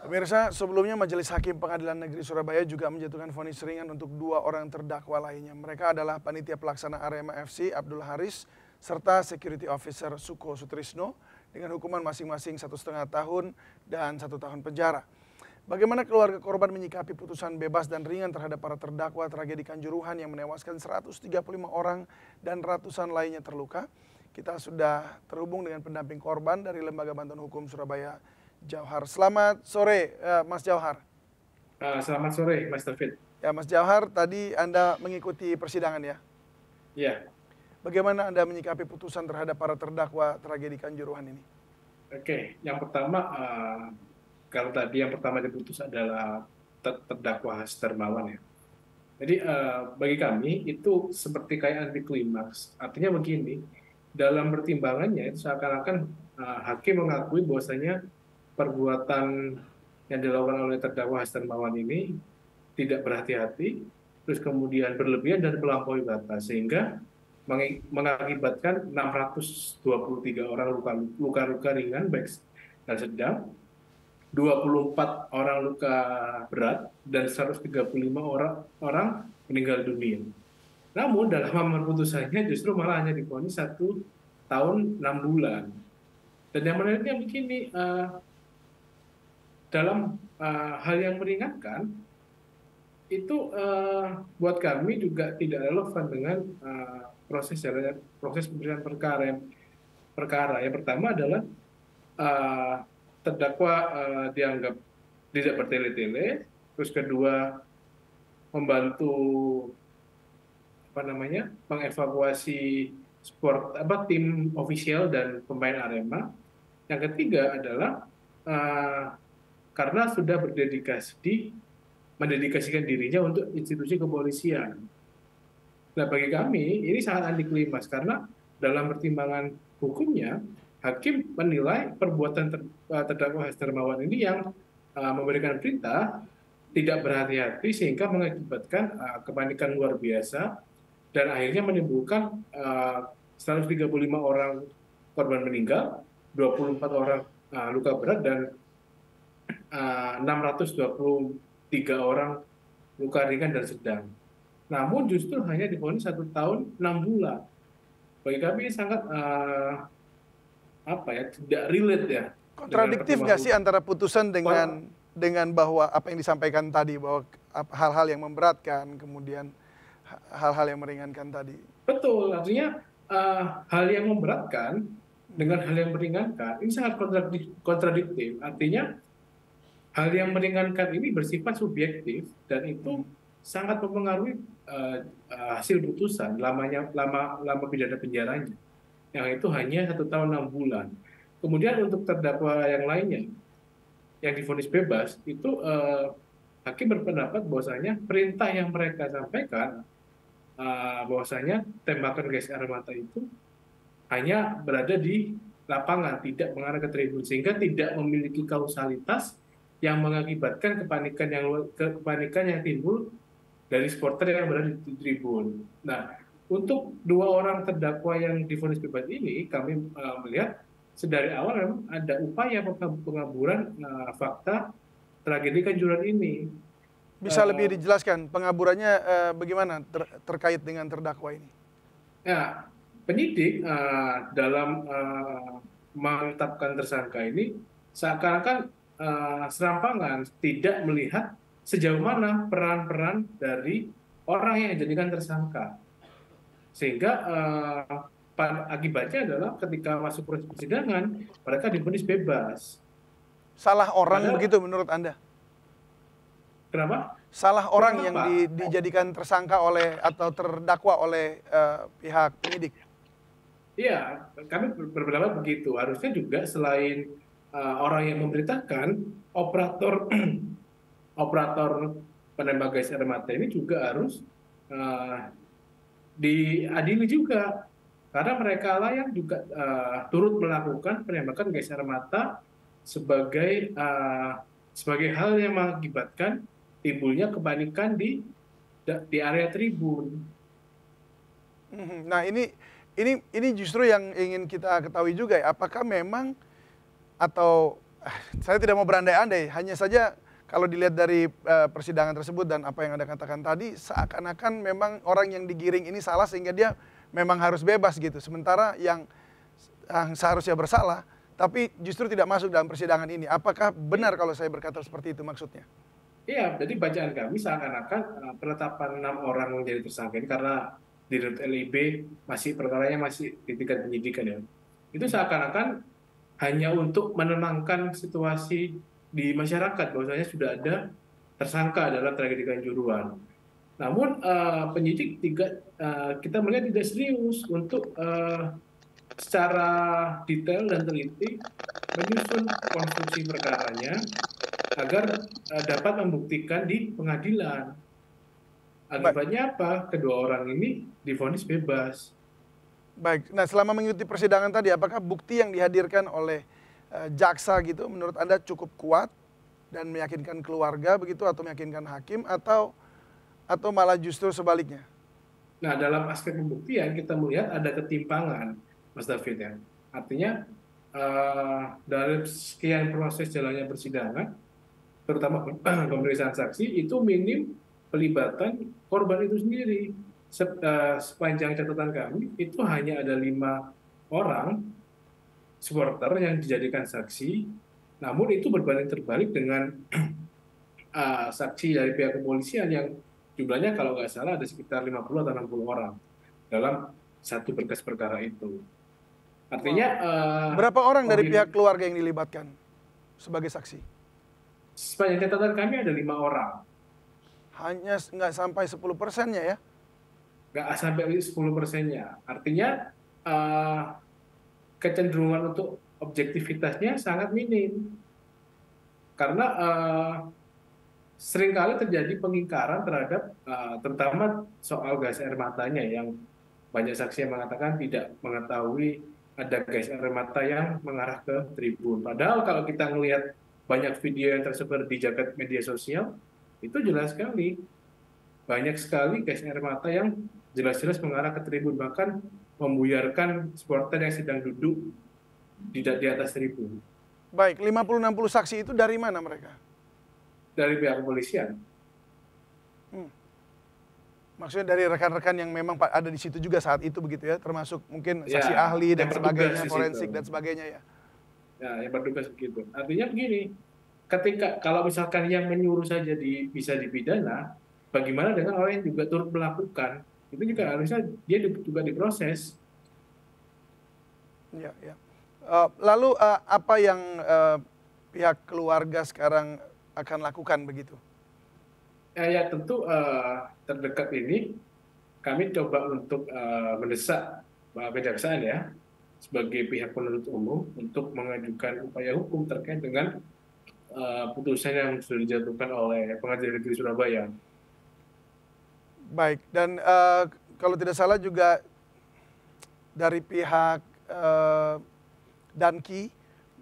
Pemirsa, sebelumnya Majelis Hakim Pengadilan Negeri Surabaya juga menjatuhkan vonis ringan untuk 2 orang terdakwa lainnya. Mereka adalah Panitia Pelaksana Arema FC Abdul Haris serta Security Officer Suko Sutrisno dengan hukuman masing-masing 1,5 tahun dan 1 tahun penjara. Bagaimana keluarga korban menyikapi putusan bebas dan ringan terhadap para terdakwa tragedi Kanjuruhan yang menewaskan 135 orang dan ratusan lainnya terluka? Kita sudah terhubung dengan pendamping korban dari Lembaga Bantuan Hukum Surabaya, Jauhar. Selamat sore, Mas Jauhar. Selamat sore, Mas David. Ya, Mas Jauhar, tadi Anda mengikuti persidangan ya? Iya. Bagaimana Anda menyikapi putusan terhadap para terdakwa tragedi Kanjuruhan ini? Oke, yang pertama, kalau tadi yang pertama diputus adalah terdakwa Has Darmawan ya. Jadi bagi kami itu seperti kayak anti klimaks. Artinya begini, dalam pertimbangannya itu seakan-akan hakim mengakui bahwasanya perbuatan yang dilakukan oleh terdakwa Has Darmawan ini tidak berhati-hati, terus kemudian berlebihan dan melampaui batas, sehingga mengakibatkan 623 orang luka-luka ringan baik dan sedang, 24 orang luka berat, dan 135 orang meninggal dunia. Namun dalam amar putusannya justru malah hanya divonis 1 tahun 6 bulan. Dan yang menariknya begini, dalam hal yang meringankan itu buat kami juga tidak relevan dengan proses pemeriksaan perkara. Yang pertama adalah terdakwa dianggap tidak bertele-tele, terus kedua membantu mengevakuasi tim ofisial dan pemain Arema. Yang ketiga adalah karena sudah mendedikasikan dirinya untuk institusi kepolisian. Nah, bagi kami ini sangat anti klimaks karena dalam pertimbangan hukumnya hakim menilai perbuatan terdakwa Has Darmawan ini yang memberikan perintah tidak berhati-hati sehingga mengakibatkan kepanikan luar biasa dan akhirnya menimbulkan 135 orang korban meninggal, 24 orang luka berat, dan 623 orang luka ringan dan sedang. Namun justru hanya divonis 1 tahun 6 bulan. Bagi kami sangat tidak relate ya. Kontradiktif nggak sih antara putusan dengan bahwa apa yang disampaikan tadi, bahwa hal-hal yang memberatkan, kemudian hal-hal yang meringankan tadi? Betul, artinya hal yang memberatkan dengan hal yang meringankan ini sangat kontradiktif. Artinya hal yang meringankan ini bersifat subjektif dan itu sangat mempengaruhi hasil putusan, lama pidana penjaranya, yang itu hanya 1 tahun 6 bulan. Kemudian untuk terdakwa yang lainnya yang divonis bebas itu hakim berpendapat bahwasanya perintah yang mereka sampaikan bahwasanya tembakan gas air mata itu hanya berada di lapangan, tidak mengarah ke tribun, sehingga tidak memiliki kausalitas yang mengakibatkan kepanikan yang timbul dari supporter yang berada di tribun. Nah, untuk 2 orang terdakwa yang divonis bebas ini, kami melihat sedari awal memang ada upaya pengaburan fakta tragedi Kanjuruhan ini. Bisa lebih dijelaskan pengaburannya bagaimana terkait dengan terdakwa ini? Ya, penyidik dalam menetapkan tersangka ini seakan-akan serampangan, tidak melihat sejauh mana peran-peran dari orang yang dijadikan tersangka, sehingga akibatnya adalah ketika masuk proses persidangan mereka divonis bebas. Salah orang begitu menurut Anda? Kenapa? Salah orang yang dijadikan tersangka oleh atau terdakwa oleh pihak penyidik? Iya, kami berpendapat begitu. Harusnya juga selain orang yang memberitakan, operator penembak gas air mata ini juga harus diadili juga, karena mereka lah yang juga turut melakukan penembakan gas air mata sebagai hal yang mengakibatkan timbulnya kepanikan di area tribun. Nah, ini justru yang ingin kita ketahui juga ya, apakah memang atau Saya tidak mau berandai-andai, hanya saja kalau dilihat dari persidangan tersebut dan apa yang Anda katakan tadi, seakan-akan memang orang yang digiring ini salah sehingga dia memang harus bebas gitu. Sementara yang seharusnya bersalah, tapi justru tidak masuk dalam persidangan ini. Apakah benar kalau saya berkata seperti itu maksudnya? Iya, jadi bacaan kami seakan-akan penetapan 6 orang menjadi tersangka ini karena di LIB perkaranya masih di tingkat penyidikan ya. Itu seakan-akan hanya untuk menenangkan situasi di masyarakat bahwasanya sudah ada tersangka dalam tragedi Kanjuruhan. Namun penyidik kita melihat tidak serius untuk secara detail dan teliti menyusun konstruksi perkaranya agar dapat membuktikan di pengadilan. Akibatnya apa? Kedua orang ini divonis bebas. Baik, nah selama mengikuti persidangan tadi, apakah bukti yang dihadirkan oleh jaksa gitu menurut Anda cukup kuat dan meyakinkan keluarga begitu atau meyakinkan hakim atau malah justru sebaliknya? Nah, dalam aspek pembuktian kita melihat ada ketimpangan, Mas David ya. Artinya dari sekian proses jalannya persidangan, terutama pemeriksaan saksi, itu minim pelibatan korban itu sendiri. Sepanjang catatan kami, itu hanya ada 5 orang supporter yang dijadikan saksi, namun itu berbanding terbalik dengan saksi dari pihak kepolisian yang jumlahnya kalau nggak salah ada sekitar 50 atau 60 orang dalam satu berkas perkara itu. Artinya berapa orang dari pihak keluarga yang dilibatkan sebagai saksi? Sepanjang catatan kami ada 5 orang. Hanya nggak sampai 10%-nya ya? Nggak sampai 10%-nya. Artinya kecenderungan untuk objektivitasnya sangat minim. Karena seringkali terjadi pengingkaran terhadap terutama soal gas air matanya yang banyak saksi yang mengatakan tidak mengetahui ada gas air mata yang mengarah ke tribun. Padahal kalau kita melihat banyak video yang tersebar di jagat media sosial, itu jelas sekali. Banyak sekali gas air mata yang jelas-jelas mengarah ke tribun, bahkan membuyarkan supporter yang sedang duduk di atas tribun. Baik, 50-60 saksi itu dari mana mereka? Dari pihak kepolisian. Maksudnya dari rekan-rekan yang memang ada di situ juga saat itu begitu ya, termasuk mungkin saksi ahli dan sebagainya, forensik dan sebagainya ya? Ya, yang bertugas begitu. Artinya begini, kalau misalkan yang menyuruh saja bisa dipidana, bagaimana dengan orang yang juga turut melakukan? Itu juga harusnya dia juga diproses. Ya, ya. Lalu apa yang pihak keluarga sekarang akan lakukan begitu? Ya tentu terdekat ini kami coba untuk mendesak kejaksaan ya sebagai pihak penuntut umum untuk mengajukan upaya hukum terkait dengan putusan yang sudah dijatuhkan oleh Pengadilan Negeri Surabaya. Baik, dan kalau tidak salah juga dari pihak Danki,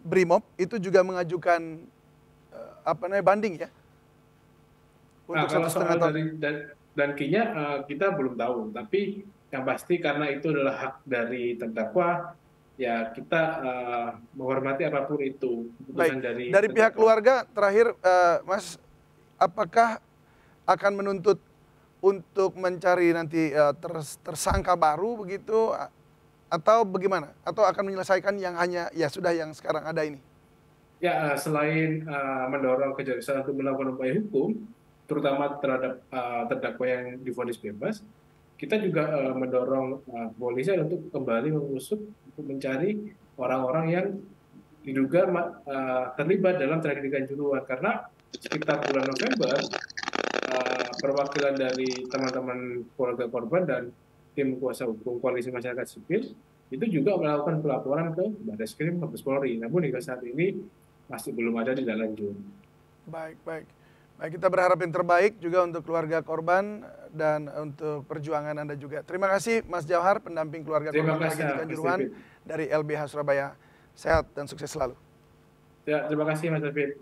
Brimob itu juga mengajukan banding ya? Untuk kalau soal dari Dankinya kita belum tahu, tapi yang pasti karena itu adalah hak dari terdakwa, ya kita menghormati apapun itu keputusan dari pihak keluarga. Terakhir, Mas, apakah akan menuntut untuk mencari nanti tersangka baru begitu atau bagaimana? Atau akan menyelesaikan yang hanya ya sudah yang sekarang ada ini? Ya, selain mendorong kejaksaan untuk melakukan upaya hukum, terutama terhadap terdakwa yang divonis bebas, kita juga mendorong kepolisian untuk kembali mengusut untuk mencari orang-orang yang diduga terlibat dalam tragedi Kanjuruhan. Karena sekitar bulan November, perwakilan dari teman-teman keluarga korban dan tim kuasa hukum koalisi masyarakat sipil itu juga melakukan pelaporan ke Barreskrim Mabes Polri. Namun hingga saat ini masih belum ada tindak lanjut. Baik, baik. Baik, kita berharap yang terbaik juga untuk keluarga korban dan untuk perjuangan Anda juga. Terima kasih Mas Jauhar, pendamping keluarga korban tragedi Kanjuruhan dari LBH Surabaya. Sehat dan sukses selalu. Ya, terima kasih Mas David.